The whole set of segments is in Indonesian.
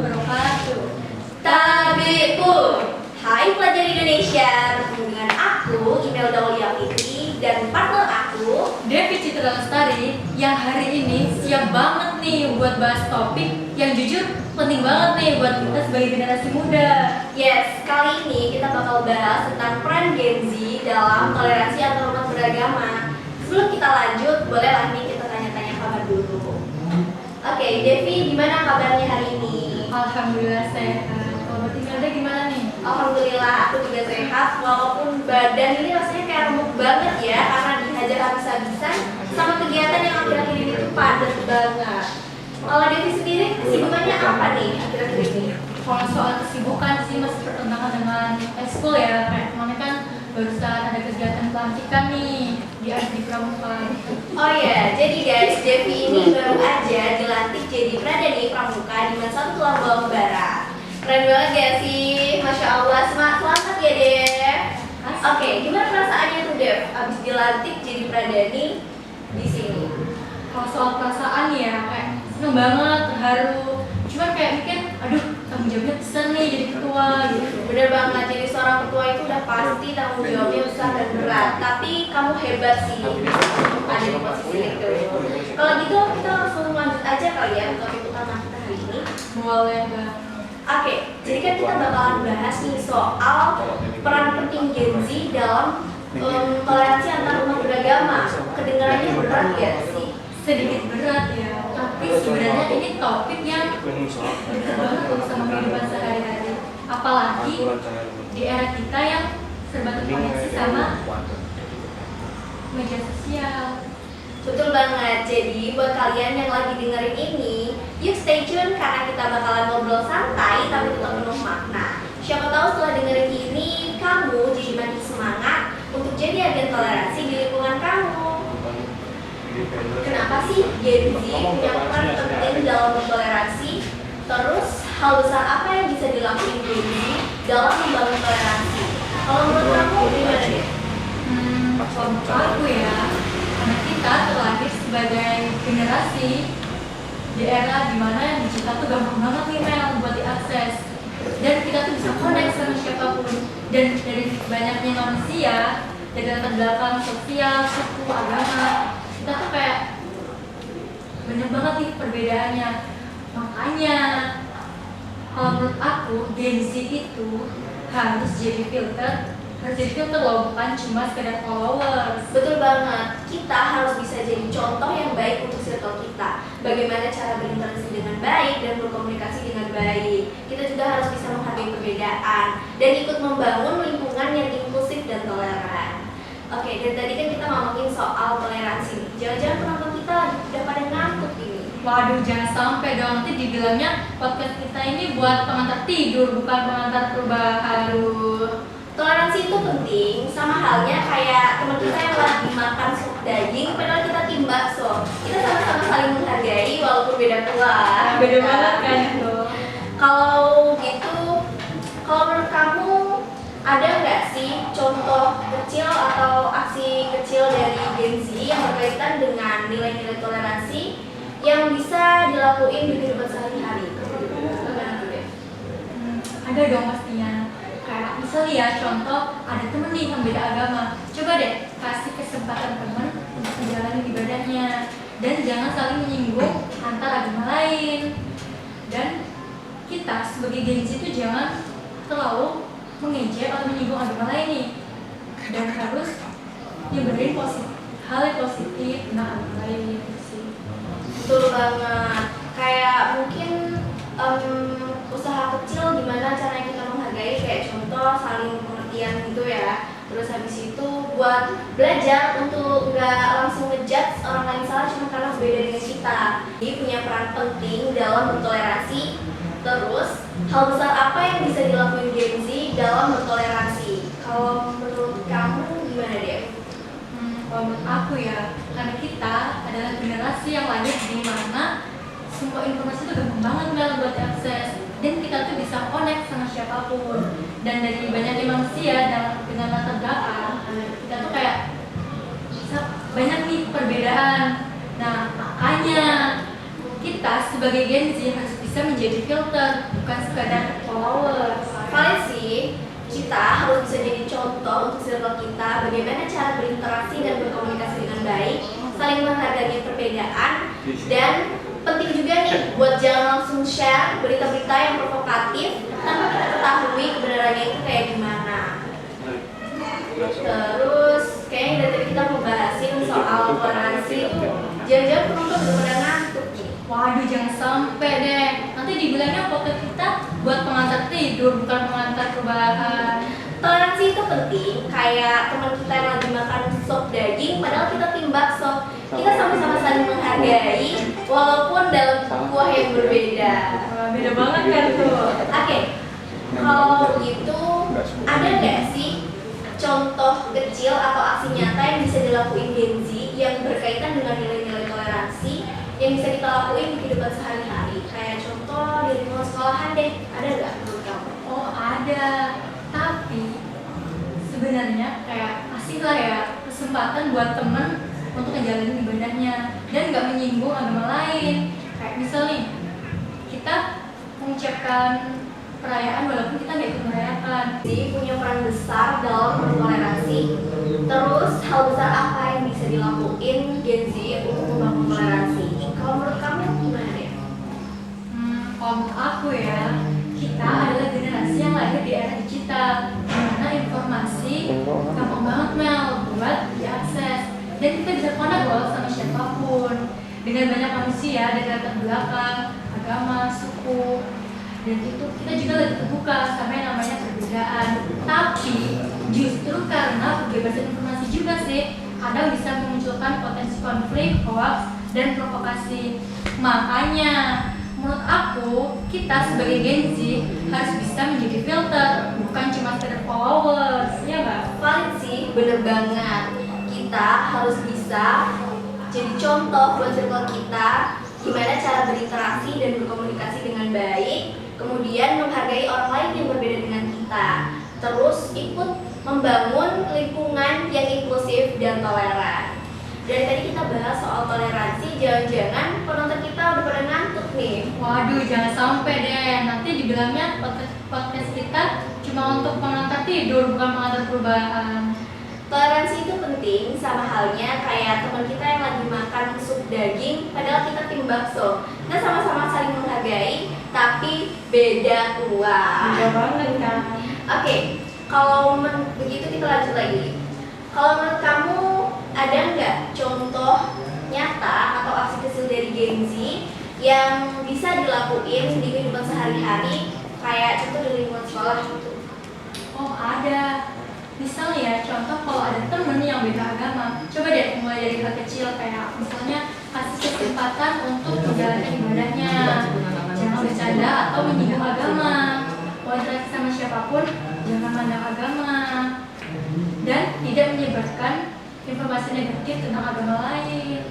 wabarakatuh. Tabiku. Hai pelajar Indonesia, bertemu dengan aku Imelda Aulia Fitri dan partner aku Devi Citra Lestari yang hari ini siap banget nih buat bahas topik yang jujur penting banget nih buat kita sebagai generasi muda. Yes, kali ini kita bakal bahas tentang peran Gen Z dalam toleransi antarumat beragama. Sebelum kita lanjut, bolehlah nih kita tanya-tanya kabar dulu. Oke, Devi, gimana kabarnya hari ini? Alhamdulillah sehat. Kalau buat Imelda gimana nih? Alhamdulillah aku juga sehat, walaupun badan ini rasanya kayak remuk banget ya karena dihajar habis-habisan sama kegiatan yang akhir-akhir ini tuh padat banget. Kalau Devi sendiri kesibukannya apa nih akhir-akhir ini? Kalau soal kesibukan sih masih bertentangan dengan ekskul ya. Kayak kemarin kan barusan ada kegiatan pelantikan nih di Ardi Pramuka. Oh ya, jadi guys, Devi ini baru aja dilantik jadi Pradani Pramuka di Mansatu Labuan Barat. Keren banget ya sih, Masya Allah, selamat ya Dev. Oke, gimana perasaannya tuh Dev, abis dilantik jadi Pradani di sini? Kalau soal perasaan ya kayak seneng banget, terharu. Cuman kayak mikir, aduh tanggung jawabnya besar nih jadi ketua gitu. Bener banget, jadi seorang ketua itu udah pasti tanggung jawabnya besar dan berat. Tapi kamu hebat sih, ada di posisi itu. Kalau gitu kita langsung lanjut aja kali ya ke topik utama kita hari ini. Boleh banget. Oke, jadi kan kita bakalan bahas nih soal peran penting Gen Z dalam toleransi antar umat beragama. Kedengarannya berat ya sih? Sedikit berat ya, tapi sebenarnya ini topik yang dekat banget loh sama kehidupan sehari-hari. Apalagi di era kita yang serba terkoneksi sama media sosial. Betul banget, jadi buat kalian yang lagi dengerin ini, yuk stay tune karena kita bakalan ngobrol santai tapi tetap penuh makna. Siapa tahu setelah dengerin ini, kamu jadi makin semangat untuk jadi agen toleransi di lingkungan kamu. Kenapa sih Gen Z punya peran penting dalam bertoleransi? Terus, hal besar apa yang bisa dilakukan Gen Z dalam membangun toleransi? Kalau menurut kamu, gimana deh? Kalau menurut aku ya, karena kita terlahir sebagai generasi di era dimana yang digital tuh gampang banget nih Mel buat diakses, dan kita tuh bisa connect sama siapapun, dan dari banyaknya manusia dari latar belakang sosial, suku, agama, kita tuh kayak banyak banget nih perbedaannya. Makanya kalau menurut aku Gen Z itu harus jadi filter loh, bukan cuma sekedar followers. Betul banget, kita harus bisa jadi contoh yang baik untuk circle kita. Bagaimana cara berinteraksi dengan baik dan berkomunikasi dengan baik. Kita juga harus bisa menghargai perbedaan dan ikut membangun lingkungan yang inklusif dan toleran. Oke, dan tadi kan kita ngomongin soal toleransi. Jangan-jangan penonton kita udah pada ngantuk ini. Waduh, jangan sampai dong, nanti dibilangnya podcast kita ini buat pengantar tidur, bukan pengantar perubahan. Toleransi itu penting, sama halnya kayak teman kita yang lagi makan sup daging, padahal kita tim bakso. Kita sama-sama saling menghargai walaupun beda kelas. Beda banget kan itu. Kalau gitu, kalau menurut kamu ada nggak sih contoh kecil atau aksi kecil dari Gen Z yang berkaitan dengan nilai-nilai toleransi yang bisa dilakuin di kehidupan sehari-hari? Gimana tuh deh? Ada dong pastinya. Kayak misalnya ya, contoh ada temen nih yang beda agama, coba deh kasih kesempatan temen untuk menjalani ibadahnya, dan jangan saling menyinggung antar agama lain. Dan kita sebagai Gen Z itu jangan terlalu mengejek atau menyinggung agama lain nih, dan harus nyebarin hal yang positif tentang agama lain sih. Betul banget, kayak mungkin usaha kecil gimana caranya kita menghargai, kayak contoh saling pengertian gitu ya. Terus habis itu buat belajar untuk nggak langsung ngejudge orang lain salah cuma karena beda dengan kita. Jadi punya peran penting dalam bertoleransi. Terus hal besar apa yang bisa dilakukan Gen Z dalam bertoleransi? Kalau menurut kamu gimana deh? Kalau menurut aku ya, karena kita adalah generasi yang lahir di mana semua informasi itu gampang banget Mel buat diakses, dan kita tuh bisa connect sama siapapun, dan dari banyaknya manusia dengan latar belakang, kita tuh kayak bisa banyak nih perbedaan. Nah makanya kita sebagai Gen Z harus bisa bisa menjadi filter, bukan sekadar followers. Paling sih, kita harus bisa jadi contoh untuk circle kita bagaimana cara berinteraksi dan berkomunikasi dengan baik, saling menghargai perbedaan, dan penting juga nih buat jangan langsung share berita-berita yang provokatif tanpa kita ketahui kebenarannya itu kayak gimana. Terus kayaknya dari tadi kita mau bahasin soal toleransi itu jangan-jangan penonton udah pada ngantuk nih. Waduh, jangan sampai deh. Nanti dibilangnya podcast kita buat pengantar tidur, bukan pengantar perubahan. Toleransi itu penting, kayak teman kita yang lagi makan sop daging padahal kita tim bakso. Kita sama-sama saling menghargai walaupun dalam kuah yang berbeda. Wah, beda banget kan tuh. Oke, kalau gitu ada nggak sih contoh kecil atau aksi nyata yang bisa dilakuin Gen Z yang berkaitan dengan nilai-nilai toleransi yang bisa kita lakuin di kehidupan sehari-hari? Kayak contoh di lingkungan sekolahan deh, ada nggak menurut kamu? Oh, ada. Tapi sebenarnya kayak kasih lah ya kesempatan buat temen untuk ngejalanin ibadahnya dan nggak menyinggung agama lain. Kayak misal nih, kita mengucapkan perayaan walaupun kita nggak ikut merayakan. Jadi punya peran besar dalam bertoleransi. Terus hal besar apa yang bisa dilakuin Gen Z untuk membangun toleransi? Kalau menurut kamu gimana deh? Kalau menurut aku ya, kita adalah generasi yang lahir di era digital, di mana informasi gampang banget Mel buat diakses, dan kita bisa connect loh sama siapapun dengan banyak manusia dari latar belakang, agama, suku, dan itu kita juga lebih terbuka sama yang namanya perbedaan. Tapi justru karena kebebasan informasi juga sih kadang bisa memunculkan potensi konflik, hoax, dan provokasi. Makanya menurut aku kita sebagai Gen Z harus bisa menjadi filter, bukan cuma sekedar followers, ya nggak? Paling sih bener banget. Kita harus bisa jadi contoh buat circle kita gimana cara berinteraksi dan berkomunikasi dengan baik, kemudian menghargai orang lain yang berbeda dengan kita, terus ikut membangun lingkungan yang inklusif dan toleran. Dari tadi kita bahas soal toleransi, jangan-jangan penonton kita udah pada ngantuk nih. Waduh, jangan sampai deh. Nanti dibilangnya podcast kita cuma untuk pengantar tidur, bukan pengantar perubahan. Toleransi itu penting, sama halnya kayak teman kita yang lagi makan sup daging, padahal kita tim bakso. Kita sama-sama saling menghargai, tapi beda kuah. Beda banget kan? Oke, kalau begitu kita lanjut lagi. Kalau menurut kamu ada nggak contoh nyata atau aksi kecil dari Gen Z yang bisa dilakuin di kehidupan sehari-hari, kayak contoh di lingkungan sekolah gitu? Oh, ada. Misalnya ya, contoh kalau ada temen yang beda agama, coba deh mulai dari hal kecil kayak misalnya kasih kesempatan untuk menjalankan ibadahnya, jangan bercanda atau menyinggung agama, mau interaksi sama siapapun jangan mandang agama, dan tidak menyebarkan informasi negatif tentang agama lain.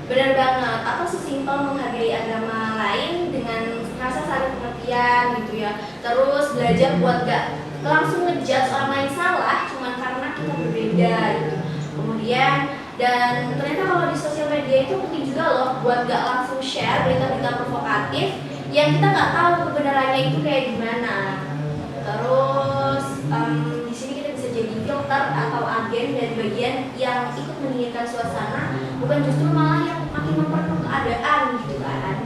Benar banget, atau sesimpel menghargai agama lain dengan rasa saling pengertian gitu ya. Terus belajar buat gak langsung ngejudge orang lain salah cuma karena kita berbeda gitu. Kemudian dan ternyata kalau di sosial media itu penting juga loh buat gak langsung share berita-berita provokatif yang kita nggak tahu kebenarannya itu kayak gimana. Terus di sini kita bisa jadi filter atau agen dari bagian yang ikut meninggikan suasana, bukan justru malah yang makin memperkeruh keadaan gitu kan.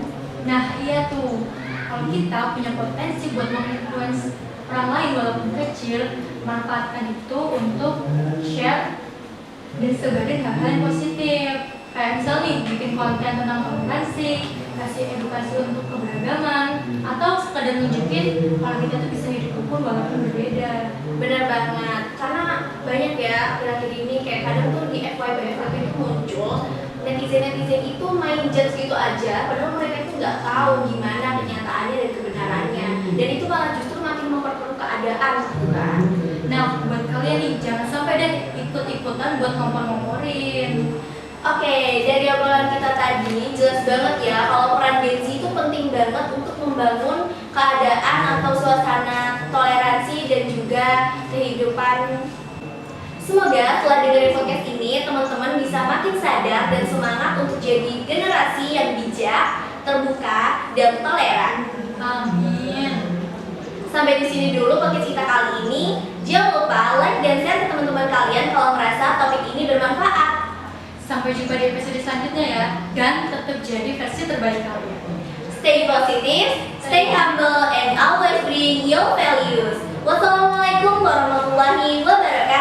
Nah iya tuh, kalau kita punya potensi buat menginfluence orang lain walaupun kecil, manfaatkan itu untuk share dan sebarin hal-hal yang positif. Kayak misal nih, bikin konten tentang toleransi, kasih edukasi untuk keberagaman, atau sekadar nunjukin kalau kita tuh bisa hidup rukun walaupun berbeda. Benar banget, karena banyak ya akhir-akhir ini kayak kadang tuh di FYP itu muncul netizen itu main judge gitu aja, padahal mereka itu nggak tahu gimana kenyataannya dan kebenarannya, dan itu malah justru makin memperkeruh keadaan gitu kan. Nah, buat kalian nih, jangan sampai deh ikut-ikutan buat ngompor-ngomporin. Oke, dari obrolan kita tadi jelas banget ya kalau peran Gen Z itu penting banget untuk membangun keadaan atau suasana toleransi dan juga kehidupan. Semoga setelah dengerin podcast ini teman-teman bisa makin sadar dan semangat untuk jadi generasi yang bijak, terbuka, dan toleran. Amin. Sampai di sini dulu podcast kita kali ini. Jangan lupa like dan share ke teman-teman kalian kalau merasa topik ini bermanfaat. Sampai jumpa di episode selanjutnya ya. Dan tetap jadi versi terbaik kalian. Stay positive, stay humble, and always bring your values. Wassalamualaikum warahmatullahi wabarakatuh.